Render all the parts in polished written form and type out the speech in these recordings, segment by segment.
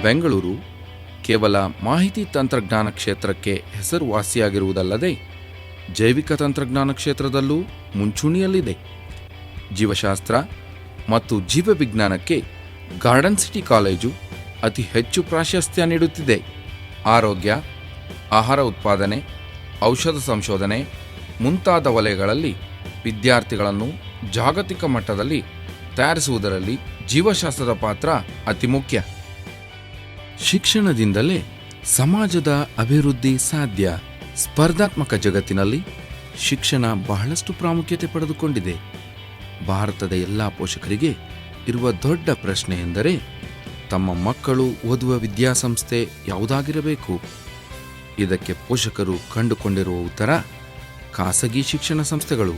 ಬೆಂಗಳೂರು ಕೇವಲ ಮಾಹಿತಿ ತಂತ್ರಜ್ಞಾನ ಕ್ಷೇತ್ರಕ್ಕೆ ಹೆಸರುವಾಸಿಯಾಗಿರುವುದಲ್ಲದೆ ಜೈವಿಕ ತಂತ್ರಜ್ಞಾನ ಕ್ಷೇತ್ರದಲ್ಲೂ ಮುಂಚೂಣಿಯಲ್ಲಿದೆ. ಜೀವಶಾಸ್ತ್ರ ಮತ್ತು ಜೀವವಿಜ್ಞಾನಕ್ಕೆ ಗಾರ್ಡನ್ ಸಿಟಿ ಕಾಲೇಜು ಅತಿ ಹೆಚ್ಚು ಪ್ರಾಶಸ್ತ್ಯ ನೀಡುತ್ತಿದೆ. ಆರೋಗ್ಯ, ಆಹಾರ ಉತ್ಪಾದನೆ, ಔಷಧ ಸಂಶೋಧನೆ ಮುಂತಾದ ವಲಯಗಳಲ್ಲಿ ವಿದ್ಯಾರ್ಥಿಗಳನ್ನು ಜಾಗತಿಕ ಮಟ್ಟದಲ್ಲಿ ತಯಾರಿಸುವುದರಲ್ಲಿ ಜೀವಶಾಸ್ತ್ರದ ಪಾತ್ರ ಅತಿ ಮುಖ್ಯ. ಶಿಕ್ಷಣದಿಂದಲೇ ಸಮಾಜದ ಅಭಿವೃದ್ಧಿ ಸಾಧ್ಯ. ಸ್ಪರ್ಧಾತ್ಮಕ ಜಗತ್ತಿನಲ್ಲಿ ಶಿಕ್ಷಣ ಬಹಳಷ್ಟು ಪ್ರಾಮುಖ್ಯತೆ ಪಡೆದುಕೊಂಡಿದೆ. ಭಾರತದ ಎಲ್ಲ ಪೋಷಕರಿಗೆ ಇರುವ ದೊಡ್ಡ ಪ್ರಶ್ನೆ ಎಂದರೆ ತಮ್ಮ ಮಕ್ಕಳು ಓದುವ ವಿದ್ಯಾಸಂಸ್ಥೆ ಯಾವುದಾಗಿರಬೇಕು. ಇದಕ್ಕೆ ಪೋಷಕರು ಕಂಡುಕೊಂಡಿರುವ ಉತ್ತರ ಖಾಸಗಿ ಶಿಕ್ಷಣ ಸಂಸ್ಥೆಗಳು.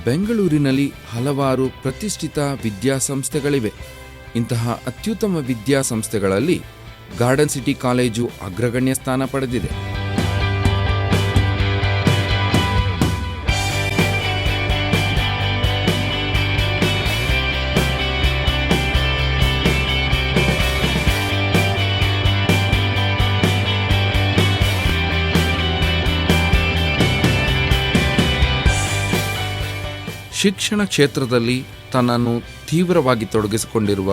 ಬೆಂಗಳೂರಿನಲ್ಲಿ ಹಲವಾರು ಪ್ರತಿಷ್ಠಿತ ವಿದ್ಯಾಸಂಸ್ಥೆಗಳಿವೆ. ಇಂತಹ ಅತ್ಯುತ್ತಮ ವಿದ್ಯಾಸಂಸ್ಥೆಗಳಲ್ಲಿ ಗಾರ್ಡನ್ ಸಿಟಿ ಕಾಲೇಜು ಅಗ್ರಗಣ್ಯ ಸ್ಥಾನ ಪಡೆದಿದೆ. ಶಿಕ್ಷಣ ಕ್ಷೇತ್ರದಲ್ಲಿ ತನ್ನನ್ನು ತೀವ್ರವಾಗಿ ತೊಡಗಿಸಿಕೊಂಡಿರುವ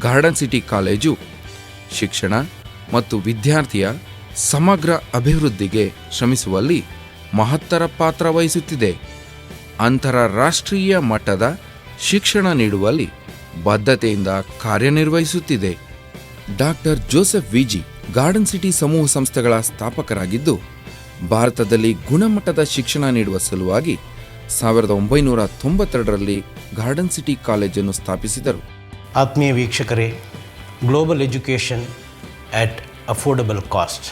ಗಾರ್ಡನ್ ಸಿಟಿ ಕಾಲೇಜು ಶಿಕ್ಷಣ ಮತ್ತು ವಿದ್ಯಾರ್ಥಿಯ ಸಮಗ್ರ ಅಭಿವೃದ್ಧಿಗೆ ಶ್ರಮಿಸುವಲ್ಲಿ ಮಹತ್ತರ ಪಾತ್ರ ವಹಿಸುತ್ತಿದೆ. ಅಂತಾರಾಷ್ಟ್ರೀಯ ಮಟ್ಟದ ಶಿಕ್ಷಣ ನೀಡುವಲ್ಲಿ ಬದ್ಧತೆಯಿಂದ ಕಾರ್ಯನಿರ್ವಹಿಸುತ್ತಿದೆ. Doctor Joseph VG Garden City ಸಮೂಹ ಸಂಸ್ಥೆಗಳ ಸ್ಥಾಪಕರಾಗಿದ್ದು, ಭಾರತದಲ್ಲಿ ಗುಣಮಟ್ಟದ ಶಿಕ್ಷಣ ನೀಡುವ ಸಲುವಾಗಿ 1992ರಲ್ಲಿ ಗಾರ್ಡನ್ ಸಿಟಿ ಕಾಲೇಜನ್ನು ಸ್ಥಾಪಿಸಿದರು. ಆತ್ಮೀಯ ವೀಕ್ಷಕರೇ, global education at affordable cost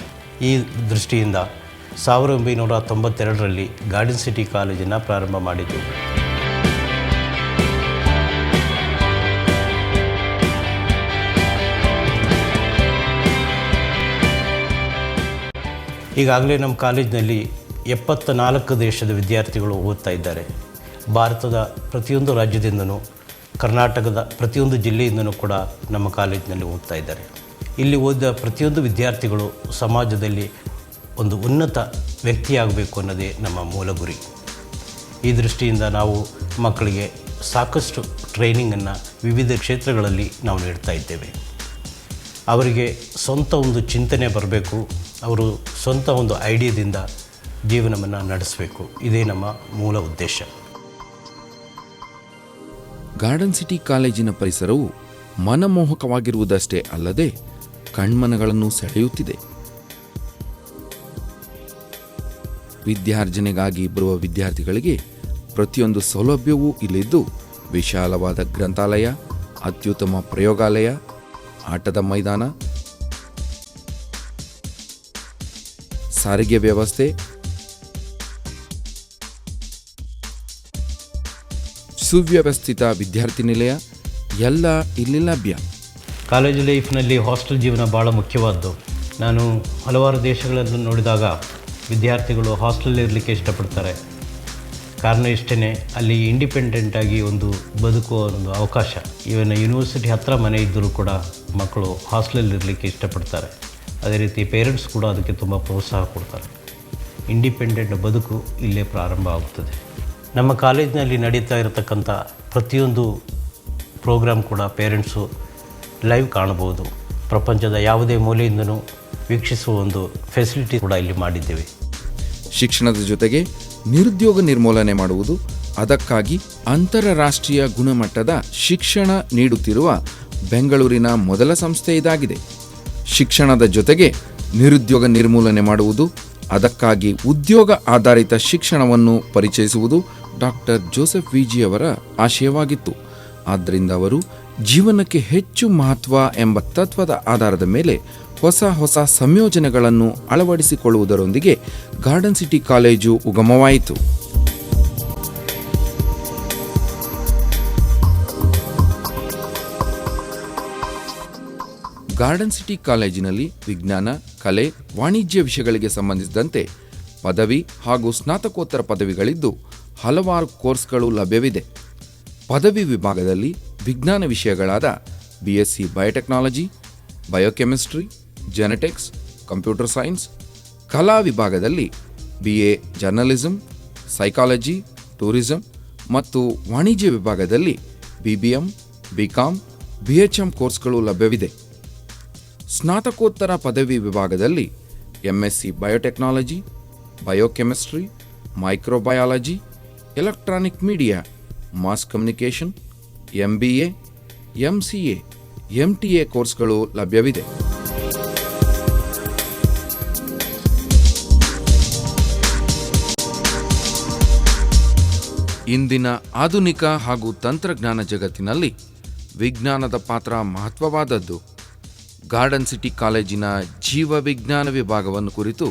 ಈ ದೃಷ್ಟಿಯಿಂದ 1992ರಲ್ಲಿ ಗಾರ್ಡನ್ ಸಿಟಿ ಕಾಲೇಜನ್ನು ಪ್ರಾರಂಭ ಮಾಡಿದ್ದೆವು. ಈಗಾಗಲೇ ನಮ್ಮ ಕಾಲೇಜಿನಲ್ಲಿ 74 ದೇಶದ ವಿದ್ಯಾರ್ಥಿಗಳು ಓದ್ತಾ ಇದ್ದಾರೆ. ಭಾರತದ ಪ್ರತಿಯೊಂದು ರಾಜ್ಯದಿಂದನೂ, ಕರ್ನಾಟಕದ ಪ್ರತಿಯೊಂದು ಜಿಲ್ಲೆಯಿಂದನೂ ಕೂಡ ನಮ್ಮ ಕಾಲೇಜಿನಲ್ಲಿ ಓದ್ತಾ ಇದ್ದಾರೆ. ಇಲ್ಲಿ ಓದಿದ ಪ್ರತಿಯೊಂದು ವಿದ್ಯಾರ್ಥಿಗಳು ಸಮಾಜದಲ್ಲಿ ಒಂದು ಉನ್ನತ ವ್ಯಕ್ತಿಯಾಗಬೇಕು ಅನ್ನೋದೇ ನಮ್ಮ ಮೂಲ ಗುರಿ. ಈ ದೃಷ್ಟಿಯಿಂದ ನಾವು ಮಕ್ಕಳಿಗೆ ಸಾಕಷ್ಟು ಟ್ರೈನಿಂಗನ್ನು ವಿವಿಧ ಕ್ಷೇತ್ರಗಳಲ್ಲಿ ನಾವು ನೀಡ್ತಾ ಇದ್ದೇವೆ. ಅವರಿಗೆ ಸ್ವಂತ ಒಂದು ಚಿಂತನೆ ಬರಬೇಕು, ಅವರು ಸ್ವಂತ ಒಂದು ಐಡಿಯಾದಿಂದ ಜೀವನವನ್ನು ನಡೆಸಬೇಕು. ಇದೇ ನಮ್ಮ ಮೂಲ ಉದ್ದೇಶ. ಗಾರ್ಡನ್ ಸಿಟಿ ಕಾಲೇಜಿನ ಪರಿಸರವು ಮನಮೋಹಕವಾಗಿರುವುದಷ್ಟೇ ಅಲ್ಲದೆ ಕಣ್ಮನಗಳನ್ನು ಸೆಳೆಯುತ್ತಿದೆ. ವಿದ್ಯಾರ್ಜನೆಗಾಗಿ ಬರುವ ವಿದ್ಯಾರ್ಥಿಗಳಿಗೆ ಪ್ರತಿಯೊಂದು ಸೌಲಭ್ಯವೂ ಇಲ್ಲಿದ್ದು, ವಿಶಾಲವಾದ ಗ್ರಂಥಾಲಯ, ಅತ್ಯುತ್ತಮ ಪ್ರಯೋಗಾಲಯ, ಆಟದ ಮೈದಾನ, ಸಾರಿಗೆ ವ್ಯವಸ್ಥೆ, ಸುವ್ಯವಸ್ಥಿತ ವಿದ್ಯಾರ್ಥಿ ನಿಲಯ ಎಲ್ಲ ಇಲ್ಲಿ ಲಭ್ಯ. ಕಾಲೇಜು ಲೈಫ್ನಲ್ಲಿ ಹಾಸ್ಟೆಲ್ ಜೀವನ ಭಾಳ ಮುಖ್ಯವಾದ್ದು. ನಾನು ಹಲವಾರು ದೇಶಗಳನ್ನು ನೋಡಿದಾಗ ವಿದ್ಯಾರ್ಥಿಗಳು ಹಾಸ್ಟೆಲ್ ಇರಲಿಕ್ಕೆ ಇಷ್ಟಪಡ್ತಾರೆ. ಕಾರಣ ಇಷ್ಟೇ, ಅಲ್ಲಿ ಇಂಡಿಪೆಂಡೆಂಟಾಗಿ ಒಂದು ಬದುಕುವ ಒಂದು ಅವಕಾಶ. ಇವನ್ ಯೂನಿವರ್ಸಿಟಿ ಹತ್ತಿರ ಮನೆ ಇದ್ದರೂ ಕೂಡ ಮಕ್ಕಳು ಹಾಸ್ಟೆಲಲ್ಲಿ ಇರಲಿಕ್ಕೆ ಇಷ್ಟಪಡ್ತಾರೆ. ಅದೇ ರೀತಿ ಪೇರೆಂಟ್ಸ್ ಕೂಡ ಅದಕ್ಕೆ ತುಂಬ ಪ್ರೋತ್ಸಾಹ ಕೊಡ್ತಾರೆ. ಇಂಡಿಪೆಂಡೆಂಟ್ ಬದುಕು ಇಲ್ಲೇ ಪ್ರಾರಂಭ ಆಗುತ್ತದೆ. ನಮ್ಮ ಕಾಲೇಜಿನಲ್ಲಿ ನಡೀತಾ ಇರತಕ್ಕಂಥ ಪ್ರತಿಯೊಂದು ಪ್ರೋಗ್ರಾಮ್ ಕೂಡ ಪೇರೆಂಟ್ಸು ಲೈವ್ ಕಾಣಬಹುದು. ಪ್ರಪಂಚದ ಯಾವುದೇ ಮೂಲೆಯಿಂದನೂ ವೀಕ್ಷಿಸುವ ಒಂದು ಫೆಸಿಲಿಟಿ ಕೂಡ ಇಲ್ಲಿ ಮಾಡಿದ್ದೇವೆ. ಶಿಕ್ಷಣದ ಜೊತೆಗೆ ನಿರುದ್ಯೋಗ ನಿರ್ಮೂಲನೆ ಮಾಡುವುದು, ಅದಕ್ಕಾಗಿ ಅಂತಾರಾಷ್ಟ್ರೀಯ ಗುಣಮಟ್ಟದ ಶಿಕ್ಷಣ ನೀಡುತ್ತಿರುವ ಬೆಂಗಳೂರಿನ ಮೊದಲ ಸಂಸ್ಥೆ ಇದಾಗಿದೆ. ಶಿಕ್ಷಣದ ಜೊತೆಗೆ ನಿರುದ್ಯೋಗ ನಿರ್ಮೂಲನೆ ಮಾಡುವುದು, ಅದಕ್ಕಾಗಿ ಉದ್ಯೋಗ ಆಧಾರಿತ ಶಿಕ್ಷಣವನ್ನು ಪರಿಚಯಿಸುವುದು ಡಾಕ್ಟರ್ ಜೋಸೆಫ್ ವಿಜಿ ಅವರ ಆಶಯವಾಗಿತ್ತು. ಆದ್ದರಿಂದ ಅವರು ಜೀವನಕ್ಕೆ ಹೆಚ್ಚು ಮಹತ್ವ ಎಂಬ ತತ್ವದ ಆಧಾರದ ಮೇಲೆ ಹೊಸ ಸಂಯೋಜನೆಗಳನ್ನು ಅಳವಡಿಸಿಕೊಳ್ಳುವುದರೊಂದಿಗೆ ಗಾರ್ಡನ್ ಸಿಟಿ ಕಾಲೇಜು ಉಗಮವಾಯಿತು. ಗಾರ್ಡನ್ ಸಿಟಿ ಕಾಲೇಜಿನಲ್ಲಿ ವಿಜ್ಞಾನ, ಕಲೆ, ವಾಣಿಜ್ಯ ವಿಷಯಗಳಿಗೆ ಸಂಬಂಧಿಸಿದಂತೆ ಪದವಿ ಹಾಗೂ ಸ್ನಾತಕೋತ್ತರ ಪದವಿಗಳಿದ್ದು ಹಲವಾರು ಕೋರ್ಸ್ಗಳು ಲಭ್ಯವಿದೆ. ಪದವಿ ವಿಭಾಗದಲ್ಲಿ ವಿಜ್ಞಾನ ವಿಷಯಗಳಾದ BSc biotechnology, biochemistry, genetics, computer science. ಕಲಾ ವಿಭಾಗದಲ್ಲಿ BA ಜರ್ನಲಿಸಂ, ಸೈಕಾಲಜಿ, ಟೂರಿಸಂ ಮತ್ತು ವಾಣಿಜ್ಯ ವಿಭಾಗದಲ್ಲಿ BBM, BCom, BHM ಕೋರ್ಸ್ಗಳು ಲಭ್ಯವಿದೆ. ಸ್ನಾತಕೋತ್ತರ ಪದವಿ ವಿಭಾಗದಲ್ಲಿ MSc biotechnology, biochemistry, microbiology, electronic media, mass communication, MBA, MCA, MTA ಕೋರ್ಸ್ಗಳು ಲಭ್ಯವಿದೆ. ಇಂದಿನ ಆಧುನಿಕ ಹಾಗೂ ತಂತ್ರಜ್ಞಾನ ಜಗತ್ತಿನಲ್ಲಿ ವಿಜ್ಞಾನದ ಪಾತ್ರ ಮಹತ್ವವಾದದ್ದು. ಗಾರ್ಡನ್ ಸಿಟಿ ಕಾಲೇಜಿನ ಜೀವ ವಿಜ್ಞಾನ ವಿಭಾಗವನ್ನು ಕುರಿತು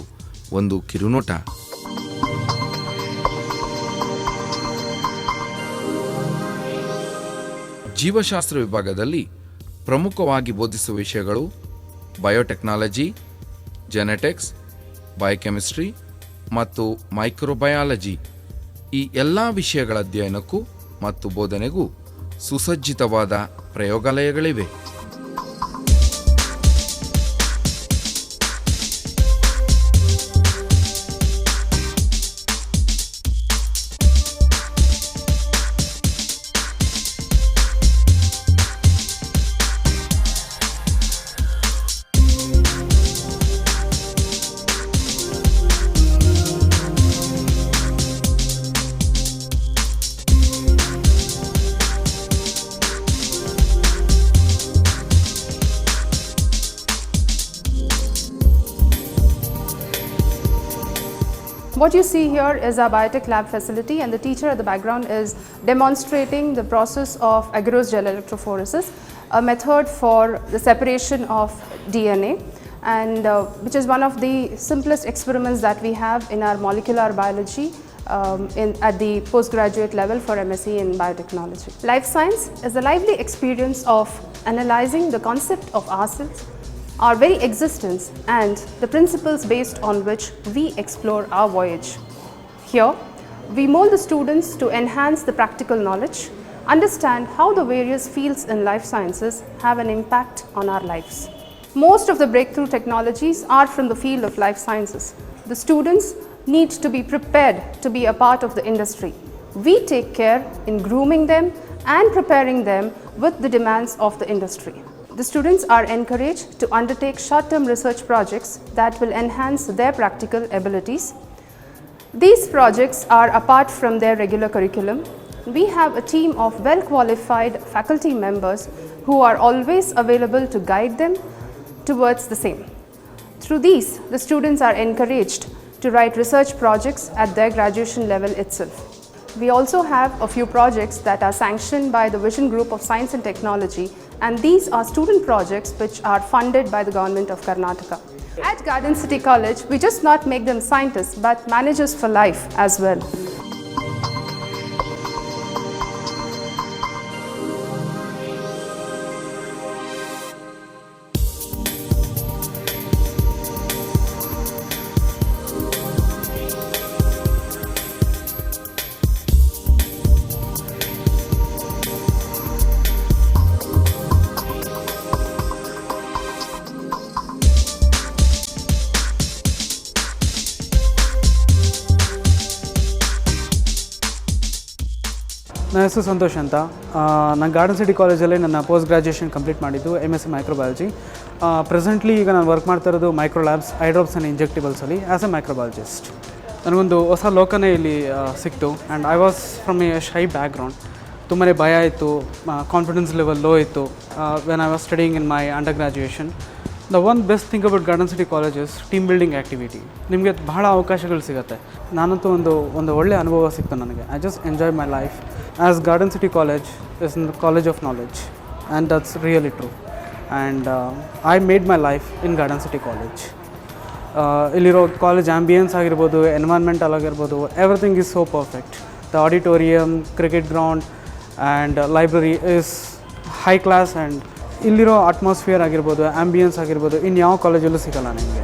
ಒಂದು ಕಿರುನೋಟ. ಜೀವಶಾಸ್ತ್ರ ವಿಭಾಗದಲ್ಲಿ ಪ್ರಮುಖವಾಗಿ ಬೋಧಿಸುವ ವಿಷಯಗಳು ಬಯೋಟೆಕ್ನಾಲಜಿ, ಜೆನೆಟಿಕ್ಸ್, ಬಯೋಕೆಮಿಸ್ಟ್ರಿ ಮತ್ತು ಮೈಕ್ರೋಬಯಾಲಜಿ. ಈ ಎಲ್ಲ ವಿಷಯಗಳ ಅಧ್ಯಯನಕ್ಕೂ ಮತ್ತು ಬೋಧನೆಗೂ ಸುಸಜ್ಜಿತವಾದ ಪ್ರಯೋಗಾಲಯಗಳಿವೆ. What you see here is our biotech lab facility, and the teacher at the background is demonstrating the process of agarose gel electrophoresis, a method for the separation of DNA, and which is one of the simplest experiments that we have in our molecular biology at the postgraduate level for MSc in biotechnology. Life science is the lively experience of analyzing the concept of ourselves, our very existence, and the principles based on which we explore our voyage. Here, we mold the students to enhance the practical knowledge, understand how the various fields in life sciences have an impact on our lives. Most of the breakthrough technologies are from the field of life sciences. The students need to be prepared to be a part of the industry. We take care in grooming them and preparing them with the demands of the industry. The students are encouraged to undertake short-term research projects that will enhance their practical abilities. These projects are apart from their regular curriculum. We have a team of well-qualified faculty members who are always available to guide them towards the same. Through these, the students are encouraged to write research projects at their graduation level itself. We also have a few projects that are sanctioned by the Vision Group of Science and Technology, and these are student projects which are funded by the Government of Karnataka. At Garden City College, we just not make them scientists but managers for life as well. ನನ್ನ ಹೆಸರು ಸಂತೋಷ್ ಅಂತ. ನಾನು garden City ಕಾಲೇಜಲ್ಲಿ ನನ್ನ post graduation complete ಮಾಡಿದ್ದು MSc microbiology. Presently ಈಗ ನಾನು work ಮಾಡ್ತಾ ಇರೋದು ಮೈಕ್ರೋ ಲ್ಯಾಬ್ಸ್, ಐಡ್ರಾಪ್ಸ್ ಆ್ಯಂಡ್ ಇಂಜೆಕ್ಟಿಬಲ್ಸಲ್ಲಿ ಆ್ಯಸ್ ಎ ಮೈಕ್ರೋಬಯಾಲಜಿಸ್ಟ್. ನನಗೊಂದು ಹೊಸ ಲೋಕನೇ ಇಲ್ಲಿ ಸಿಕ್ತು. And I was from a shy background. ತುಂಬಾ ಭಯ ಇತ್ತು, ಕಾನ್ಫಿಡೆನ್ಸ್ ಲೆವೆಲ್ ಲೋ ಇತ್ತು when I was studying in my under graduation. The one best thing about Garden City college's team building activity. ನಿಮಗೆ ಬಹಳ ಅವಕಾಶಗಳು ಸಿಗುತ್ತೆ. ನಾನಂತೂ ಒಂದು ಒಳ್ಳೆಯ ಅನುಭವ ಸಿಕ್ತು ನನಗೆ. I just enjoy my life as garden city college is in the college of knowledge, and that's really true. And I made my life in garden city college. ಇಲ್ಲಿರೋ ಕಾಲೇಜ್ ಆ್ಯಂಬಿಯನ್ಸ್ ಆಗಿರ್ಬೋದು, ಎನ್ವೈರ್ಮೆಂಟಲ್ ಆಗಿರ್ಬೋದು, everything is so perfect. The auditorium, cricket ground and library is high class. And ಇಲ್ಲಿರೋ atmosphere ಆಗಿರ್ಬೋದು, ambience ಆಗಿರ್ಬೋದು, ಇನ್ಯಾವ ಕಾಲೇಜಲ್ಲೂ ಸಿಗೋಲ್ಲ ನಿಮಗೆ.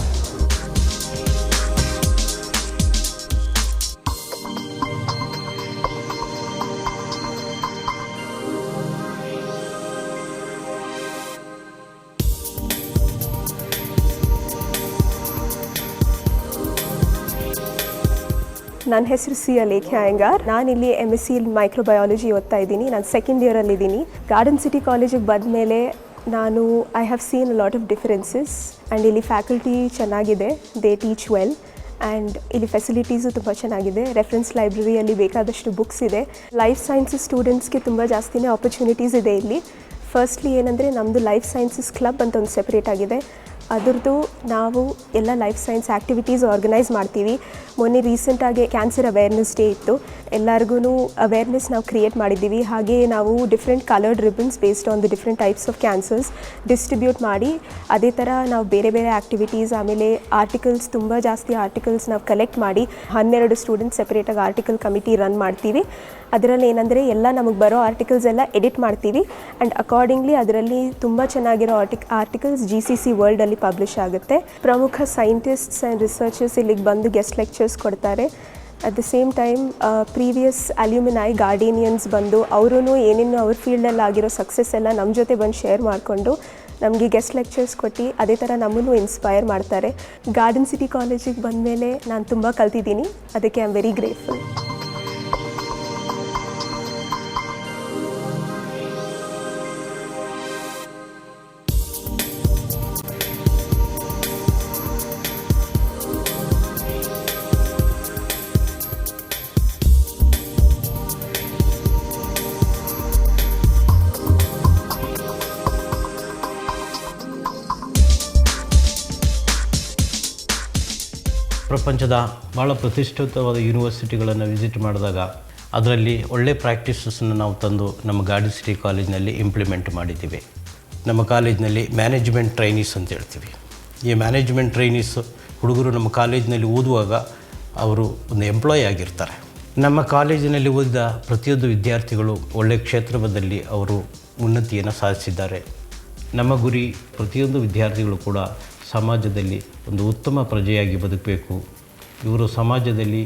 ನನ್ನ ಹೆಸರು ಸಿ ಅಲೇಖ್ಯ ಅಯ್ಯಂಗಾರ್. ನಾನಿಲ್ಲಿ MSc ಮೈಕ್ರೋಬಯಾಲಜಿ ಓದ್ತಾ ಇದ್ದೀನಿ. ನಾನು ಸೆಕೆಂಡ್ ಇಯರಲ್ಲಿದ್ದೀನಿ. ಗಾರ್ಡನ್ ಸಿಟಿ ಕಾಲೇಜಿಗೆ ಬಂದಮೇಲೆ I have seen a lot of differences and ಇಲ್ಲಿ ಫ್ಯಾಕಲ್ಟಿ ಚೆನ್ನಾಗಿದೆ, ದೇ ಟೀಚ್ ವೆಲ್ ಆ್ಯಂಡ್ ಇಲ್ಲಿ ಫೆಸಿಲಿಟೀಸು ತುಂಬ ಚೆನ್ನಾಗಿದೆ. ರೆಫರೆನ್ಸ್ ಲೈಬ್ರರಿಯಲ್ಲಿ ಬೇಕಾದಷ್ಟು ಬುಕ್ಸ್ ಇದೆ. ಲೈಫ್ ಸೈನ್ಸಸ್ ಸ್ಟೂಡೆಂಟ್ಸ್ಗೆ ತುಂಬ ಜಾಸ್ತಿನೇ ಆಪರ್ಚುನಿಟೀಸ್ ಇದೆ ಇಲ್ಲಿ. ಫಸ್ಟ್ಲಿ ಏನಂದರೆ ನಮ್ಮದು ಲೈಫ್ ಸೈನ್ಸಸ್ ಕ್ಲಬ್ ಅಂತ ಒಂದು ಸೆಪ್ರೇಟ್ ಆಗಿದೆ. ಅದರದ್ದು ನಾವು ಎಲ್ಲ ಲೈಫ್ ಸೈನ್ಸ್ ಆ್ಯಕ್ಟಿವಿಟೀಸ್ ಆರ್ಗನೈಸ್ ಮಾಡ್ತೀವಿ. ಮೊನ್ನೆ ರೀಸೆಂಟಾಗಿ ಕ್ಯಾನ್ಸರ್ ಅವೇರ್ನೆಸ್ ಡೇ ಇತ್ತು. ಎಲ್ಲರಿಗೂ ಅವೇರ್ನೆಸ್ ನಾವು ಕ್ರಿಯೇಟ್ ಮಾಡಿದ್ದೀವಿ. ಹಾಗೆ ನಾವು different coloured ribbons based on the different types of cancers distribute ಮಾಡಿ, ಅದೇ ಥರ ನಾವು ಬೇರೆ ಬೇರೆ ಆ್ಯಕ್ಟಿವಿಟೀಸ್, ಆಮೇಲೆ ಆರ್ಟಿಕಲ್ಸ್, ತುಂಬ ಜಾಸ್ತಿ ಆರ್ಟಿಕಲ್ಸ್ ನಾವು ಕಲೆಕ್ಟ್ ಮಾಡಿ 12 ಸ್ಟೂಡೆಂಟ್ಸ್ ಸೆಪ್ರೇಟಾಗಿ ಆರ್ಟಿಕಲ್ ಕಮಿಟಿ ರನ್ ಮಾಡ್ತೀವಿ. ಅದರಲ್ಲಿ ಏನಂದರೆ ಎಲ್ಲ ನಮಗೆ ಬರೋ ಆರ್ಟಿಕಲ್ಸ್ ಎಲ್ಲ ಎಡಿಟ್ ಮಾಡ್ತೀವಿ ಆ್ಯಂಡ್ ಅಕಾರ್ಡಿಂಗ್ಲಿ ಅದರಲ್ಲಿ ತುಂಬ ಚೆನ್ನಾಗಿರೋ ಆರ್ಟಿಕಲ್ಸ್ GCC ವರ್ಲ್ಡಲ್ಲಿ ಪಬ್ಲಿಷ್ ಆಗುತ್ತೆ. ಪ್ರಮುಖ ಸೈಂಟಿಸ್ಟ್ಸ್ ಆ್ಯಂಡ್ ರಿಸರ್ಚರ್ಸ್ ಇಲ್ಲಿಗೆ ಬಂದು ಗೆಸ್ಟ್ ಲೆಕ್ಚರ್ಸ್ ಕೊಡ್ತಾರೆ. At the same time previous alumni Gardenians ಬಂದು ಅವರೂ ಏನೇನು ಅವ್ರ ಫೀಲ್ಡಲ್ಲಿ ಆಗಿರೋ ಸಕ್ಸಸ್ ಎಲ್ಲ ನಮ್ಮ ಜೊತೆ ಬಂದು ಶೇರ್ ಮಾಡಿಕೊಂಡು ನಮಗೆ ಗೆಸ್ಟ್ ಲೆಕ್ಚರ್ಸ್ ಕೊಟ್ಟು ಅದೇ ಥರ ನಮ್ಮನ್ನು ಇನ್ಸ್ಪೈರ್ ಮಾಡ್ತಾರೆ. ಗಾರ್ಡನ್ ಸಿಟಿ ಕಾಲೇಜಿಗೆ ಬಂದಮೇಲೆ ನಾನು ತುಂಬ ಕಲ್ತಿದ್ದೀನಿ. ಅದಕ್ಕೆ ಐ ಆಮ್ ವೆರಿ ಗ್ರೇಟ್ಫುಲ್. ಪ್ರಪಂಚದ ಭಾಳ ಪ್ರತಿಷ್ಠಿತವಾದ ಯೂನಿವರ್ಸಿಟಿಗಳನ್ನು ವಿಸಿಟ್ ಮಾಡಿದಾಗ ಅದರಲ್ಲಿ ಒಳ್ಳೆ ಪ್ರಾಕ್ಟೀಸಸ್ಸನ್ನು ನಾವು ತಂದು ನಮ್ಮ ಗಾರ್ಡನ್ ಸಿಟಿ ಕಾಲೇಜಿನಲ್ಲಿ ಇಂಪ್ಲಿಮೆಂಟ್ ಮಾಡಿದ್ದೀವಿ. ನಮ್ಮ ಕಾಲೇಜಿನಲ್ಲಿ ಮ್ಯಾನೇಜ್ಮೆಂಟ್ ಟ್ರೈನೀಸ್ ಅಂತ ಹೇಳ್ತೀವಿ. ಈ ಮ್ಯಾನೇಜ್ಮೆಂಟ್ ಟ್ರೈನೀಸ್ ಹುಡುಗರು ನಮ್ಮ ಕಾಲೇಜಿನಲ್ಲಿ ಓದುವಾಗ ಅವರು ಒಂದು ಎಂಪ್ಲಾಯ್ ಆಗಿರ್ತಾರೆ. ನಮ್ಮ ಕಾಲೇಜಿನಲ್ಲಿ ಓದಿದ ಪ್ರತಿಯೊಂದು ವಿದ್ಯಾರ್ಥಿಗಳು ಒಳ್ಳೆಯ ಕ್ಷೇತ್ರದಲ್ಲಿ ಅವರು ಉನ್ನತಿಯನ್ನು ಸಾಧಿಸಿದ್ದಾರೆ. ನಮ್ಮ ಗುರಿ ಪ್ರತಿಯೊಂದು ವಿದ್ಯಾರ್ಥಿಗಳು ಕೂಡ ಸಮಾಜದಲ್ಲಿ ಒಂದು ಉತ್ತಮ ಪ್ರಜೆಯಾಗಿ ಬದುಕಬೇಕು, ಇವರು ಸಮಾಜದಲ್ಲಿ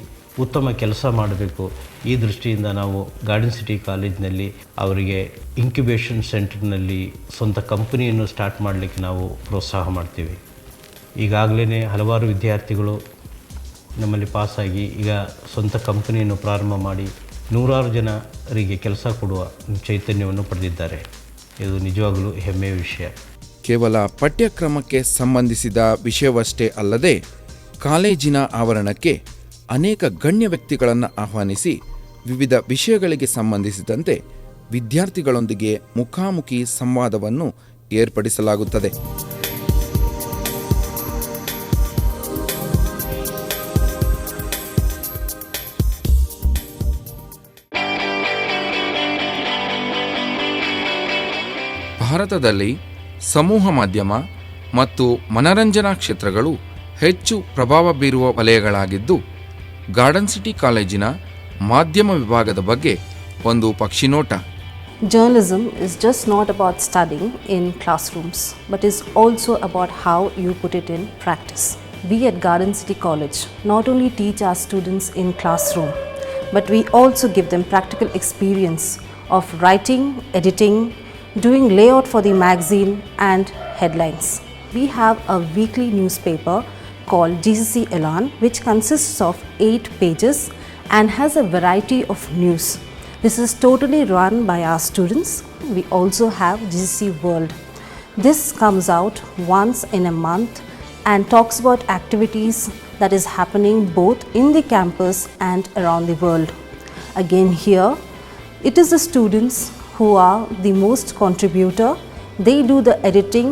ಉತ್ತಮ ಕೆಲಸ ಮಾಡಬೇಕು. ಈ ದೃಷ್ಟಿಯಿಂದ ನಾವು ಗಾರ್ಡನ್ ಸಿಟಿ ಕಾಲೇಜಿನಲ್ಲಿ ಅವರಿಗೆ ಇನ್ಕ್ಯುಬೇಷನ್ ಸೆಂಟರ್ನಲ್ಲಿ ಸ್ವಂತ ಕಂಪನಿಯನ್ನು ಸ್ಟಾರ್ಟ್ ಮಾಡಲಿಕ್ಕೆ ನಾವು ಪ್ರೋತ್ಸಾಹ ಮಾಡ್ತೀವಿ. ಈಗಾಗಲೇ ಹಲವಾರು ವಿದ್ಯಾರ್ಥಿಗಳು ನಮ್ಮಲ್ಲಿ ಪಾಸಾಗಿ ಈಗ ಸ್ವಂತ ಕಂಪನಿಯನ್ನು ಪ್ರಾರಂಭ ಮಾಡಿ ನೂರಾರು ಜನರಿಗೆ ಕೆಲಸ ಕೊಡುವ ಚೈತನ್ಯವನ್ನು ಪಡೆದಿದ್ದಾರೆ. ಇದು ನಿಜವಾಗಲೂ ಹೆಮ್ಮೆಯ ವಿಷಯ. ಕೇವಲ ಪಠ್ಯಕ್ರಮಕ್ಕೆ ಸಂಬಂಧಿಸಿದ ವಿಷಯವಷ್ಟೇ ಅಲ್ಲದೆ ಕಾಲೇಜಿನ ಆವರಣಕ್ಕೆ ಅನೇಕ ಗಣ್ಯ ವ್ಯಕ್ತಿಗಳನ್ನು ಆಹ್ವಾನಿಸಿ ವಿವಿಧ ವಿಷಯಗಳಿಗೆ ಸಂಬಂಧಿಸಿದಂತೆ ವಿದ್ಯಾರ್ಥಿಗಳೊಂದಿಗೆ ಮುಖಾಮುಖಿ ಸಂವಾದವನ್ನು ಏರ್ಪಡಿಸಲಾಗುತ್ತದೆ. ಭಾರತದಲ್ಲಿ ಸಮೂಹ ಮಾಧ್ಯಮ ಮತ್ತು ಮನರಂಜನಾ ಕ್ಷೇತ್ರಗಳು ಹೆಚ್ಚು ಪ್ರಭಾವ ಬೀರುವ ವಲಯಗಳಾಗಿದ್ದು, ಗಾರ್ಡನ್ ಸಿಟಿ ಕಾಲೇಜಿನ ಮಾಧ್ಯಮ ವಿಭಾಗದ ಬಗ್ಗೆ ಒಂದು ಪಕ್ಷಿನೋಟ. Journalism is just not about studying in classrooms, but is also about how you put it in practice. We at Garden City College not only teach our students in classroom, but we also give them practical experience of writing, editing, doing layout for the magazine and headlines. We have a weekly newspaper called GCC Elan, which consists of 8 pages and has a variety of news. This is totally run by our students. We also have GCC World. This comes out once in a month and talks about activities that is happening both in the campus and around the world. Again here, it is the students who are the most contributor. They do the editing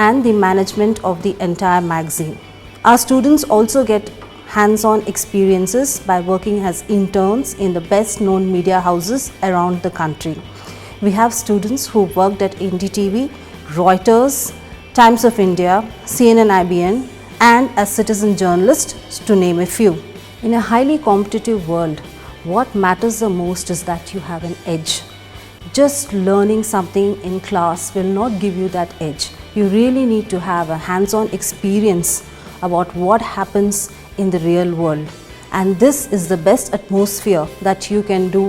and the management of the entire magazine. Our students also get hands-on experiences by working as interns in the best known media houses around the country. We have students who worked at NDTV, Reuters, Times of India, CNN IBN and as citizen journalists, to name a few. In a highly competitive world, what matters the most is that you have an edge. Just learning something in class will not give you that edge. You really need to have a hands-on experience about what happens in the real world. And this is the best atmosphere that you can do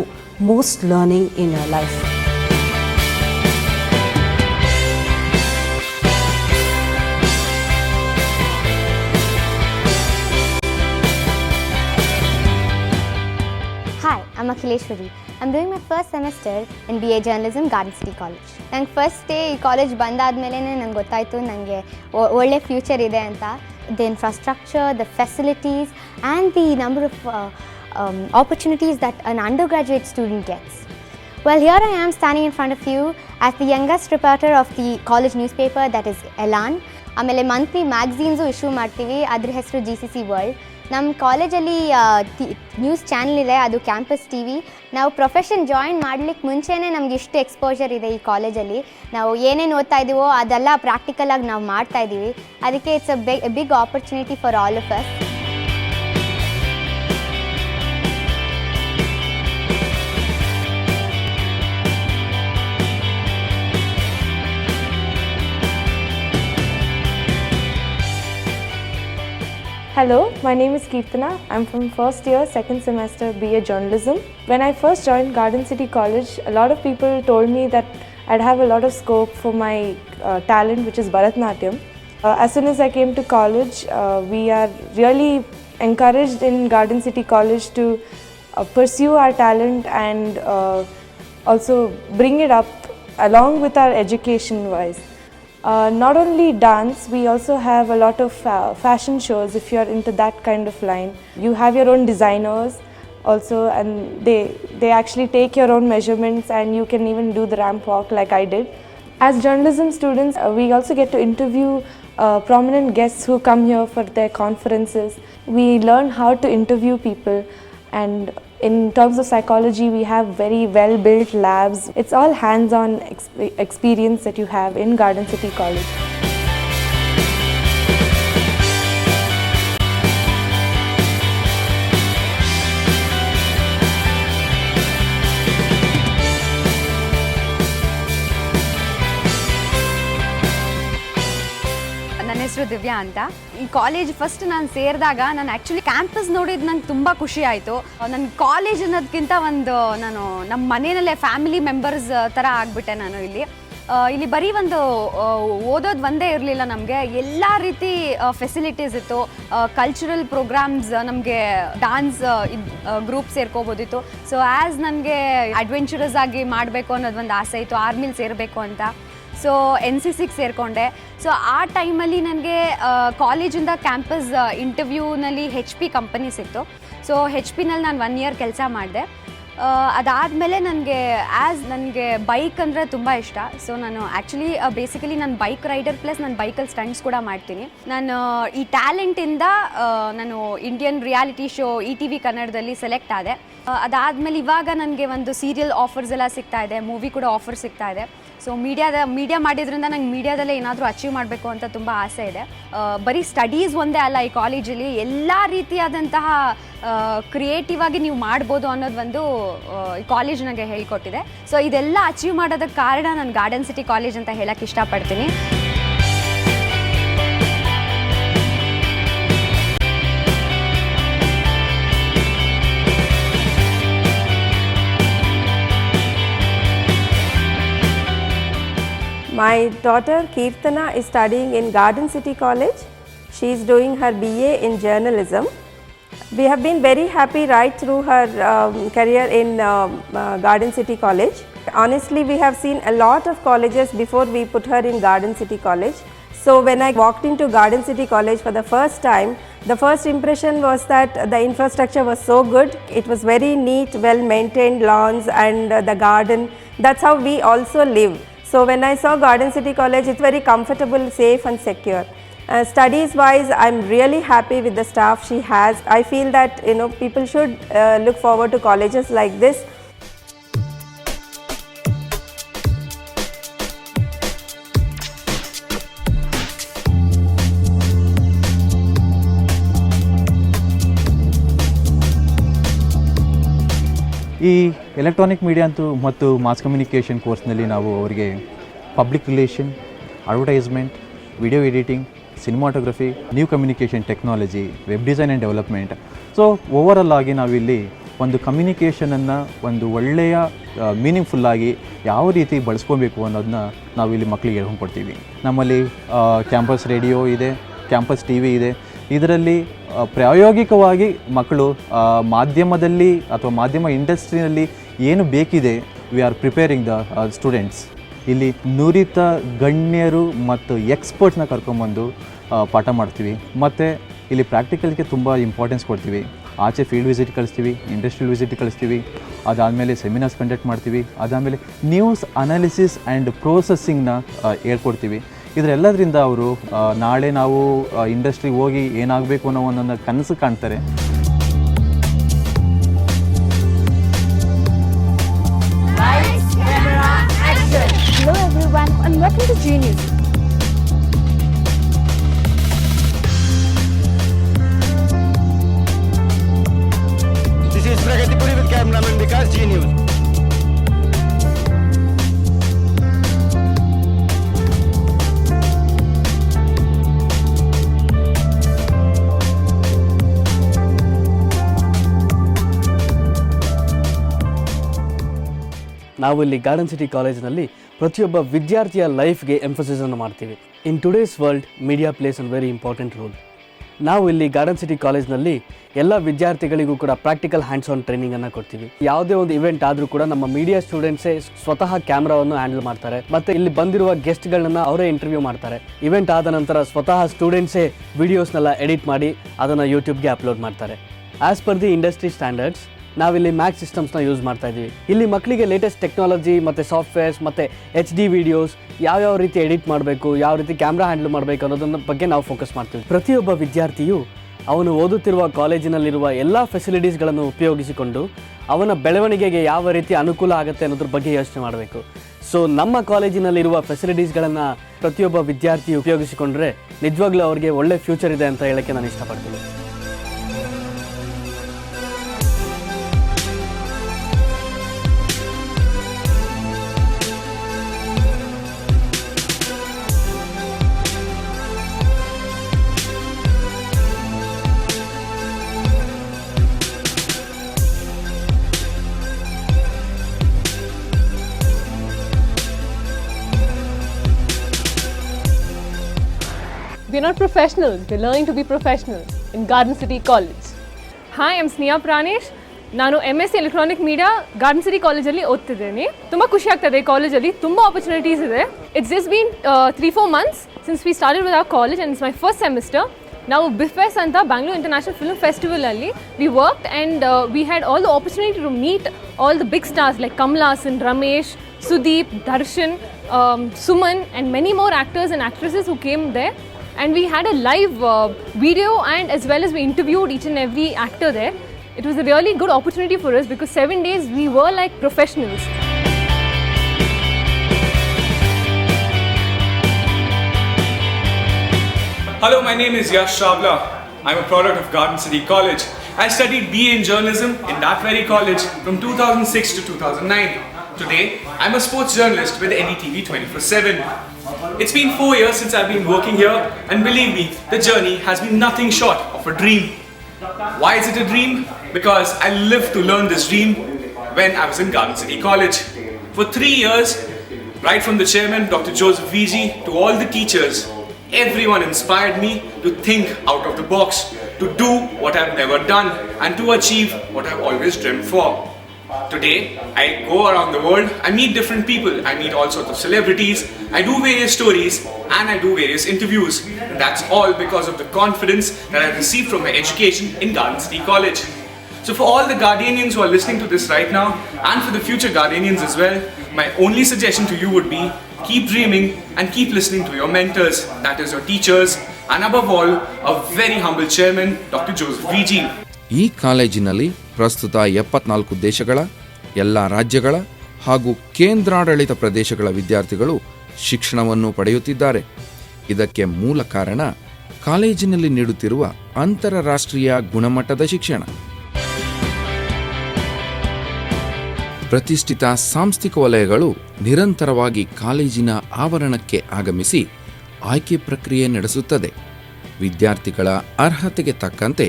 most learning in your life. I'm Akhileshwari. I'm doing my first semester in BA Journalism, Garden City College. ನಂಗೆ first day ಈ college ಬಂದಾದಮೇಲೆ ನಂಗೆ ಗೊತ್ತಾಯಿತು ನನಗೆ ಒಳ್ಳೆ future ಇದೆ ಅಂತ. The infrastructure, the facilities and the number of opportunities that an undergraduate student gets. Well, here I am standing in front of you as the youngest reporter of the college newspaper, that is Elan. ಆಮೇಲೆ monthly ಮ್ಯಾಗ್ಝೀನ್ಸು issue ಮಾಡ್ತೀವಿ, ಅದ್ರ ಹೆಸರು GCC world. ನಮ್ಮ ಕಾಲೇಜಲ್ಲಿ news channel ಇದೆ, ಅದು campus TV. ನಾವು profession join ಮಾಡಲಿಕ್ಕೆ ಮುಂಚೆನೇ ನಮ್ಗೆ ಇಷ್ಟು ಎಕ್ಸ್ಪೋಜರ್ ಇದೆ ಈ ಕಾಲೇಜಲ್ಲಿ. ನಾವು ಏನೇನು ಓದ್ತಾ ಇದ್ದೀವೋ ಅದೆಲ್ಲ ಪ್ರಾಕ್ಟಿಕಲಾಗಿ ನಾವು ಮಾಡ್ತಾ ಇದ್ದೀವಿ. ಅದಕ್ಕೆ it's a big opportunity for all of us. Hello, my name is Keertana. I'm from first year, second semester BA Journalism. When I first joined Garden City College, a lot of people told me that I'd have a lot of scope for my talent, which is Bharatnatyam. As soon as I came to college, we are really encouraged in Garden City College to pursue our talent and also bring it up along with our education wise. Not only dance, we also have a lot of fashion shows if you're into that kind of line. You have your own designers also, and they actually take your own measurements, and you can even do the ramp walk like I did. As journalism students, we also get to interview prominent guests who come here for their conferences. We learn how to interview people, and in terms of psychology, we have very well-built labs. It's all hands-on experience that you have in Garden City College. ನನ್ನ ಹೆಸರು ದಿವ್ಯಾ ಅಂತ. ಈ college first ನಾನು ಸೇರಿದಾಗ ನಾನು actually campus ನೋಡಿದ್ದು ನಂಗೆ ತುಂಬ ಖುಷಿ ಆಯಿತು. ನನ್ನ ಕಾಲೇಜ್ ಅನ್ನೋದಕ್ಕಿಂತ ನಾನು ನಮ್ಮ ಮನೆಯಲ್ಲೇ ಫ್ಯಾಮಿಲಿ ಮೆಂಬರ್ಸ್ ಥರ ಆಗಿಬಿಟ್ಟೆ ನಾನು ಇಲ್ಲಿ ಬರೀ ಒಂದು ಓದೋದು ಒಂದೇ ಇರಲಿಲ್ಲ, ನಮಗೆ ಎಲ್ಲ ರೀತಿ ಫೆಸಿಲಿಟೀಸ್ ಇತ್ತು. ಕಲ್ಚರಲ್ ಪ್ರೋಗ್ರಾಮ್ಸ್, ನಮಗೆ ಡಾನ್ಸ್ ಗ್ರೂಪ್ ಸೇರ್ಕೋಬೋದಿತ್ತು. ಸೊ ಆ್ಯಸ್ ನನಗೆ ಅಡ್ವೆಂಚರಸ್ ಆಗಿ ಮಾಡಬೇಕು ಅನ್ನೋದು ಒಂದು ಆಸೆ ಇತ್ತು, ಆರ್ಮಿಲಿ ಸೇರಬೇಕು ಅಂತ. ಸೊ NCCಗೆ ಸೇರಿಕೊಂಡೆ. ಸೊ ಆ ಟೈಮಲ್ಲಿ ನನಗೆ ಕಾಲೇಜಿಂದ ಕ್ಯಾಂಪಸ್ ಇಂಟರ್ವ್ಯೂನಲ್ಲಿ HP ಕಂಪನಿ ಸಿಕ್ತು. ಸೊ HPನಲ್ಲಿ ನಾನು 1 ಇಯರ್ ಕೆಲಸ ಮಾಡಿದೆ. ಅದಾದಮೇಲೆ ನನಗೆ ಬೈಕ್ ಅಂದರೆ ತುಂಬ ಇಷ್ಟ. ಸೊ ನಾನು ಆ್ಯಕ್ಚುಲಿ ಬೇಸಿಕಲಿ ನಾನು ಬೈಕ್ ರೈಡರ್ ಪ್ಲಸ್ ನಾನು ಬೈಕಲ್ಲಿ ಸ್ಟಂಟ್ಸ್ ಕೂಡ ಮಾಡ್ತೀನಿ. ನಾನು ಈ ಟ್ಯಾಲೆಂಟಿಂದ ನಾನು ಇಂಡಿಯನ್ ರಿಯಾಲಿಟಿ ಶೋ ETV ಕನ್ನಡದಲ್ಲಿ ಸೆಲೆಕ್ಟ್ ಆದೆ. ಅದಾದಮೇಲೆ ಇವಾಗ ನನಗೆ ಒಂದು ಸೀರಿಯಲ್ ಆಫರ್ಸ್ ಎಲ್ಲ ಸಿಗ್ತಾ ಇದೆ, ಮೂವಿ ಕೂಡ ಆಫರ್ ಸಿಗ್ತಾ ಇದೆ. ಸೊ ಮೀಡಿಯಾ ಮಾಡಿದ್ರಿಂದ ನಂಗೆ ಮೀಡಿಯಾದಲ್ಲೇ ಏನಾದರೂ ಅಚೀವ್ ಮಾಡಬೇಕು ಅಂತ ತುಂಬ ಆಸೆ ಇದೆ. ಬರೀ ಸ್ಟಡೀಸ್ ಒಂದೇ ಅಲ್ಲ, ಈ ಕಾಲೇಜಲ್ಲಿ ಎಲ್ಲ ರೀತಿಯಾದಂತಹ ಕ್ರಿಯೇಟಿವ್ ಆಗಿ ನೀವು ಮಾಡ್ಬೋದು ಅನ್ನೋದು ಒಂದು ಈ ಕಾಲೇಜ್ ನನಗೆ ಹೇಳಿಕೊಟ್ಟಿದೆ. ಸೊ ಇದೆಲ್ಲ ಅಚೀವ್ ಮಾಡೋದಕ್ಕೆ ಕಾರಣ ನಾನು ಗಾರ್ಡನ್ ಸಿಟಿ ಕಾಲೇಜ್ ಅಂತ ಹೇಳಕ್ಕೆ ಇಷ್ಟಪಡ್ತೀನಿ. My daughter Keertana is studying in Garden City College. She is doing her BA in journalism. We have been very happy right through her career in Garden City College. Honestly, we have seen a lot of colleges before we put her in Garden City College. So when I walked into Garden City College for the first time, the first impression was that the infrastructure was so good. It was very neat, well maintained lawns and the garden. That's how we also live. So when I saw Garden City College, it's very comfortable, safe and secure. Studies wise, I'm really happy with the staff she has. I feel that people should look forward to colleges like this. ಈ electronic media ಮತ್ತು mass communication ಕೋರ್ಸ್ನಲ್ಲಿ ನಾವು ಅವರಿಗೆ public relation, advertisement, video editing, cinematography, new communication technology, web design and development. So overall ಆಗಿ ನಾವಿಲ್ಲಿ ಒಂದು ಕಮ್ಯುನಿಕೇಷನನ್ನು ಒಂದು ಒಳ್ಳೆಯ ಮೀನಿಂಗ್ಫುಲ್ಲಾಗಿ ಯಾವ ರೀತಿ ಬಳಸ್ಕೊಬೇಕು ಅನ್ನೋದನ್ನ ನಾವಿಲ್ಲಿ ಮಕ್ಕಳಿಗೆ ಹೇಳ್ಕೊಂಡ್ಕೊಡ್ತೀವಿ. ನಮ್ಮಲ್ಲಿ ಕ್ಯಾಂಪಸ್ ರೇಡಿಯೋ ಇದೆ, ಕ್ಯಾಂಪಸ್ TV ಇದೆ, ಇದರಲ್ಲಿ ಪ್ರಾಯೋಗಿಕವಾಗಿ ಮಕ್ಕಳು ಮಾಧ್ಯಮದಲ್ಲಿ ಅಥವಾ ಮಾಧ್ಯಮ ಇಂಡಸ್ಟ್ರಿಯಲ್ಲಿ ಏನು ಬೇಕಿದೆ, we are preparing the students. ಇಲ್ಲಿ ನುರಿತ ಗಣ್ಯರು ಮತ್ತು ಎಕ್ಸ್ಪರ್ಟ್ಸ್ನ ಕರ್ಕೊಂಬಂದು ಪಾಠ ಮಾಡ್ತೀವಿ. ಮತ್ತು ಇಲ್ಲಿ ಪ್ರಾಕ್ಟಿಕಲ್ಗೆ ತುಂಬ ಇಂಪಾರ್ಟೆನ್ಸ್ ಕೊಡ್ತೀವಿ. ಆಚೆ ಫೀಲ್ಡ್ ವಿಸಿಟ್ ಕಳಿಸ್ತೀವಿ, ಇಂಡಸ್ಟ್ರಿಯಲ್ ವಿಸಿಟ್ ಕಳಿಸ್ತೀವಿ, ಅದಾದಮೇಲೆ ಸೆಮಿನಾರ್ಸ್ ಕಂಡಕ್ಟ್ ಮಾಡ್ತೀವಿ, ಅದಾದಮೇಲೆ ನ್ಯೂಸ್ ಅನಾಲಿಸಿಸ್ ಆ್ಯಂಡ್ ಪ್ರೋಸೆಸ್ಸಿಂಗ್ನ ಹೇಳ್ಕೊಡ್ತೀವಿ. ಇದರೆಲ್ಲದರಿಂದ ಅವರು ನಾಳೆ ನಾವು ಇಂಡಸ್ಟ್ರಿಗೆ ಹೋಗಿ ಏನಾಗಬೇಕು ಅನ್ನೋ ಒಂದೊಂದು ಕನಸು ಕಾಣ್ತಾರೆ. Hello everyone and welcome to G News. This is Pragati Puri with cameraman Vikas, G News. ನಾವು ಇಲ್ಲಿ ಗಾರ್ಡನ್ ಸಿಟಿ ಕಾಲೇಜಿನಲ್ಲಿ ಪ್ರತಿಯೊಬ್ಬ ವಿದ್ಯಾರ್ಥಿಯ ಲೈಫ್ಗೆ ಎಂಫಸಿಸನ್ನು ಮಾಡ್ತೀವಿ. In today's world media plays an very important role. ನಾವು ಇಲ್ಲಿ ಗಾರ್ಡನ್ ಸಿಟಿ ಕಾಲೇಜ್ನಲ್ಲಿ ಎಲ್ಲ ವಿದ್ಯಾರ್ಥಿಗಳಿಗೂ ಕೂಡ ಪ್ರಾಕ್ಟಿಕಲ್ ಹ್ಯಾಂಡ್ಸ್ ಆನ್ ಟ್ರೈನಿಂಗನ್ನು ಕೊಡ್ತೀವಿ. ಯಾವುದೇ ಒಂದು ಇವೆಂಟ್ ಆದರೂ ಕೂಡ ನಮ್ಮ ಮೀಡಿಯಾ ಸ್ಟೂಡೆಂಟ್ಸೇ ಸ್ವತಃ ಕ್ಯಾಮ್ರಾವನ್ನು ಹ್ಯಾಂಡಲ್ ಮಾಡ್ತಾರೆ. ಮತ್ತು ಇಲ್ಲಿ ಬಂದಿರುವ ಗೆಸ್ಟ್ಗಳನ್ನ ಅವರೇ ಇಂಟರ್ವ್ಯೂ ಮಾಡ್ತಾರೆ. ಇವೆಂಟ್ ಆದ ನಂತರ ಸ್ವತಃ ಸ್ಟೂಡೆಂಟ್ಸೇ ವಿಡಿಯೋಸ್ನೆಲ್ಲ ಎಡಿಟ್ ಮಾಡಿ ಅದನ್ನು ಯೂಟ್ಯೂಬ್ಗೆ ಅಪ್ಲೋಡ್ ಮಾಡ್ತಾರೆ. As per the industry standards ನಾವಿಲ್ಲಿ ಮ್ಯಾಕ್ ಸಿಸ್ಟಮ್ಸ್ನ ಯೂಸ್ ಮಾಡ್ತಾ ಇದ್ದೀವಿ. ಇಲ್ಲಿ ಮಕ್ಕಳಿಗೆ ಲೇಟೆಸ್ಟ್ ಟೆಕ್ನಾಲಜಿ ಮತ್ತು ಸಾಫ್ಟ್ವೇರ್ಸ್ ಮತ್ತು HD ವಿಡಿಯೋಸ್ ಯಾವ್ಯಾವ ರೀತಿ ಎಡಿಟ್ ಮಾಡಬೇಕು, ಯಾವ ರೀತಿ ಕ್ಯಾಮ್ರಾ ಹ್ಯಾಂಡಲ್ ಮಾಡಬೇಕು ಅನ್ನೋದನ್ನ ಬಗ್ಗೆ ನಾವು ಫೋಕಸ್ ಮಾಡ್ತೀವಿ. ಪ್ರತಿಯೊಬ್ಬ ವಿದ್ಯಾರ್ಥಿಯು ಅವನು ಓದುತ್ತಿರುವ ಕಾಲೇಜಿನಲ್ಲಿರುವ ಎಲ್ಲ ಫೆಸಿಲಿಟೀಸ್ಗಳನ್ನು ಉಪಯೋಗಿಸಿಕೊಂಡು ಅವನ ಬೆಳವಣಿಗೆಗೆ ಯಾವ ರೀತಿ ಅನುಕೂಲ ಆಗುತ್ತೆ ಅನ್ನೋದ್ರ ಬಗ್ಗೆ ಯೋಚನೆ ಮಾಡಬೇಕು. ಸೊ ನಮ್ಮ ಕಾಲೇಜಿನಲ್ಲಿರುವ ಫೆಸಿಲಿಟೀಸ್ಗಳನ್ನು ಪ್ರತಿಯೊಬ್ಬ ವಿದ್ಯಾರ್ಥಿ ಉಪಯೋಗಿಸಿಕೊಂಡ್ರೆ ನಿಜವಾಗ್ಲೂ ಅವ್ರಿಗೆ ಒಳ್ಳೆ ಫ್ಯೂಚರ್ ಇದೆ ಅಂತ ಹೇಳೋಕ್ಕೆ ನಾನು ಇಷ್ಟಪಡ್ತೀನಿ. We're not professionals, we're learning to be professionals in Garden City College. Hi, I'm Sneha Pranesh. ನಾನು MSc electronic media garden City ಕಾಲೇಜಲ್ಲಿ ಓದ್ತಿದ್ದೀನಿ. ತುಂಬ ಖುಷಿ ಆಗ್ತದೆ ಈ ಕಾಲೇಜಲ್ಲಿ, ತುಂಬ ಆಪರ್ಚುನಿಟೀಸ್ ಇದೆ. It's just been 3-4 months since we started with our college and it's my first semester. ನಾವು ಬಿಫೆಸ್ ಅಂತ ಬ್ಯಾಂಗ್ಳೂರ್ ಇಂಟರ್ನ್ಯಾಷನಲ್ ಫಿಲ್ಮ್ ಫೆಸ್ಟಿವಲಲ್ಲಿ we worked and we had all the opportunity to meet all the big stars like Kamal Haasan, Ramesh, Sudeep, Darshan, Suman and many more actors and actresses who came there. And we had a live video and as well as we interviewed each and every actor there. It was a really good opportunity for us because 7 days we were like professionals. Hello, my name is Yash Chavla. I'm a product of Garden City College. I studied BA in journalism in that very college from 2006 to 2009. Today, I'm a sports journalist with NDTV 24/7. It's been 4 years since I've been working here, and believe me, the journey has been nothing short of a dream. Why is it a dream? Because I lived to learn this dream when I was in Garden City College. For 3 years, right from the chairman, Dr. Joseph VG, to all the teachers, everyone inspired me to think out of the box, to do what I've never done, and to achieve what I've always dreamt for. Today, I go around the world, I meet different people, I meet all sorts of celebrities, I do various stories and I do various interviews. And that's all because of the confidence that I received from my education in Garden City College. So for all the Guardianians who are listening to this right now and for the future Guardianians as well, my only suggestion to you would be keep dreaming and keep listening to your mentors, that is your teachers, and above all, a very humble chairman, Dr. Joseph VG. ಈ ಕಾಲೇಜಿನಲ್ಲಿ ಪ್ರಸ್ತುತ 74 ದೇಶಗಳ, ಎಲ್ಲ ರಾಜ್ಯಗಳ ಹಾಗೂ ಕೇಂದ್ರಾಡಳಿತ ಪ್ರದೇಶಗಳ ವಿದ್ಯಾರ್ಥಿಗಳು ಶಿಕ್ಷಣವನ್ನು ಪಡೆಯುತ್ತಿದ್ದಾರೆ. ಇದಕ್ಕೆ ಮೂಲ ಕಾರಣ ಕಾಲೇಜಿನಲ್ಲಿ ನೀಡುತ್ತಿರುವ ಅಂತಾರಾಷ್ಟ್ರೀಯ ಗುಣಮಟ್ಟದ ಶಿಕ್ಷಣ. ಪ್ರತಿಷ್ಠಿತ ಸಾಂಸ್ಥಿಕ ವಲಯಗಳು ನಿರಂತರವಾಗಿ ಕಾಲೇಜಿನ ಆವರಣಕ್ಕೆ ಆಗಮಿಸಿ ಆಯ್ಕೆ ಪ್ರಕ್ರಿಯೆ ನಡೆಸುತ್ತದೆ. ವಿದ್ಯಾರ್ಥಿಗಳ ಅರ್ಹತೆಗೆ ತಕ್ಕಂತೆ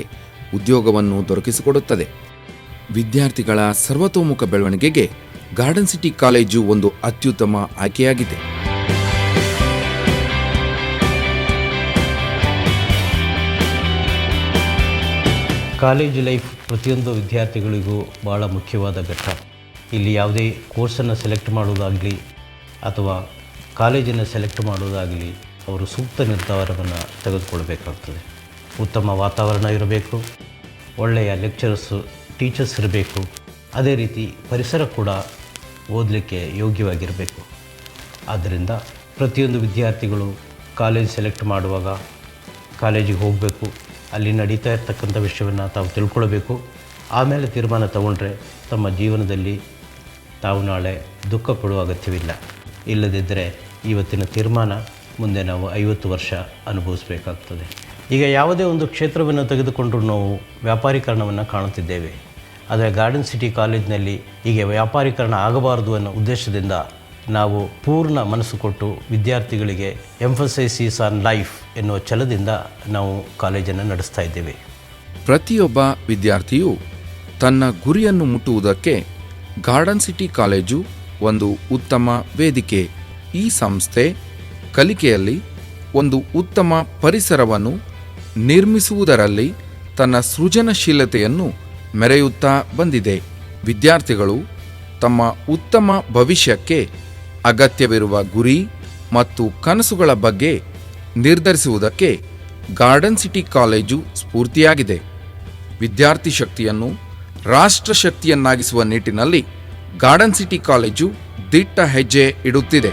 ಉದ್ಯೋಗವನ್ನು ದೊರಕಿಸಿಕೊಡುತ್ತದೆ. ವಿದ್ಯಾರ್ಥಿಗಳ ಸರ್ವತೋಮುಖ ಬೆಳವಣಿಗೆಗೆ ಗಾರ್ಡನ್ ಸಿಟಿ ಕಾಲೇಜು ಒಂದು ಅತ್ಯುತ್ತಮ ಆಯ್ಕೆಯಾಗಿದೆ. ಕಾಲೇಜು ಲೈಫ್ ಪ್ರತಿಯೊಂದು ವಿದ್ಯಾರ್ಥಿಗಳಿಗೂ ಭಾಳ ಮುಖ್ಯವಾದ ಘಟ್ಟ. ಇಲ್ಲಿ ಯಾವುದೇ ಕೋರ್ಸನ್ನು ಸೆಲೆಕ್ಟ್ ಮಾಡೋದಾಗಲಿ ಅಥವಾ ಕಾಲೇಜನ್ನು ಸೆಲೆಕ್ಟ್ ಮಾಡೋದಾಗಲಿ ಅವರು ಸೂಕ್ತ ನಿರ್ಧಾರವನ್ನು ತೆಗೆದುಕೊಳ್ಬೇಕಾಗ್ತದೆ. ಉತ್ತಮ ವಾತಾವರಣ ಇರಬೇಕು, ಒಳ್ಳೆಯ ಲೆಕ್ಚರರ್ಸು ಟೀಚರ್ಸ್ ಇರಬೇಕು, ಅದೇ ರೀತಿ ಪರಿಸರ ಕೂಡ ಓದಲಿಕ್ಕೆ ಯೋಗ್ಯವಾಗಿರಬೇಕು. ಆದ್ದರಿಂದ ಪ್ರತಿಯೊಂದು ವಿದ್ಯಾರ್ಥಿಗಳು ಕಾಲೇಜ್ ಸೆಲೆಕ್ಟ್ ಮಾಡುವಾಗ ಕಾಲೇಜಿಗೆ ಹೋಗಬೇಕು, ಅಲ್ಲಿ ನಡೀತಾ ಇರ್ತಕ್ಕಂಥ ವಿಷಯವನ್ನು ತಾವು ತಿಳ್ಕೊಳ್ಬೇಕು. ಆಮೇಲೆ ತೀರ್ಮಾನ ತಗೊಂಡ್ರೆ ತಮ್ಮ ಜೀವನದಲ್ಲಿ ತಾವು ನಾಳೆ ದುಃಖ ಪಡುವ ಅಗತ್ಯವಿಲ್ಲ. ಇಲ್ಲದಿದ್ದರೆ ಇವತ್ತಿನ ತೀರ್ಮಾನ ಮುಂದೆ ನಾವು 50 ವರ್ಷ ಅನುಭವಿಸಬೇಕಾಗ್ತದೆ. ಈಗ ಯಾವುದೇ ಒಂದು ಕ್ಷೇತ್ರವನ್ನು ತೆಗೆದುಕೊಂಡರೂ ನಾವು ವ್ಯಾಪಾರೀಕರಣವನ್ನು ಕಾಣುತ್ತಿದ್ದೇವೆ. ಆದರೆ ಗಾರ್ಡನ್ ಸಿಟಿ ಕಾಲೇಜಿನಲ್ಲಿ ಹೀಗೆ ವ್ಯಾಪಾರೀಕರಣ ಆಗಬಾರದು ಅನ್ನೋ ಉದ್ದೇಶದಿಂದ ನಾವು ಪೂರ್ಣ ಮನಸ್ಸು ಕೊಟ್ಟು ವಿದ್ಯಾರ್ಥಿಗಳಿಗೆ ಎಂಫಸೈಸಿಸ್ ಆನ್ ಲೈಫ್ ಎನ್ನುವ ಛಲದಿಂದ ನಾವು ಕಾಲೇಜನ್ನು ನಡೆಸ್ತಾ ಇದ್ದೇವೆ. ಪ್ರತಿಯೊಬ್ಬ ವಿದ್ಯಾರ್ಥಿಯು ತನ್ನ ಗುರಿಯನ್ನು ಮುಟ್ಟುವುದಕ್ಕೆ ಗಾರ್ಡನ್ ಸಿಟಿ ಕಾಲೇಜು ಒಂದು ಉತ್ತಮ ವೇದಿಕೆ. ಈ ಸಂಸ್ಥೆ ಕಲಿಕೆಯಲ್ಲಿ ಒಂದು ಉತ್ತಮ ಪರಿಸರವನ್ನು ನಿರ್ಮಿಸುವುದರಲ್ಲಿ ತನ್ನ ಸೃಜನಶೀಲತೆಯನ್ನು ಮೆರೆಯುತ್ತಾ ಬಂದಿದೆ. ವಿದ್ಯಾರ್ಥಿಗಳು ತಮ್ಮ ಉತ್ತಮ ಭವಿಷ್ಯಕ್ಕೆ ಅಗತ್ಯವಿರುವ ಗುರಿ ಮತ್ತು ಕನಸುಗಳ ಬಗ್ಗೆ ನಿರ್ಧರಿಸುವುದಕ್ಕೆ ಗಾರ್ಡನ್ ಸಿಟಿ ಕಾಲೇಜು ಸ್ಫೂರ್ತಿಯಾಗಿದೆ. ವಿದ್ಯಾರ್ಥಿ ಶಕ್ತಿಯನ್ನು ರಾಷ್ಟ್ರ ಶಕ್ತಿಯನ್ನಾಗಿಸುವ ನಿಟ್ಟಿನಲ್ಲಿ ಗಾರ್ಡನ್ ಸಿಟಿ ಕಾಲೇಜು ದಿಟ್ಟ ಹೆಜ್ಜೆ ಇಡುತ್ತಿದೆ.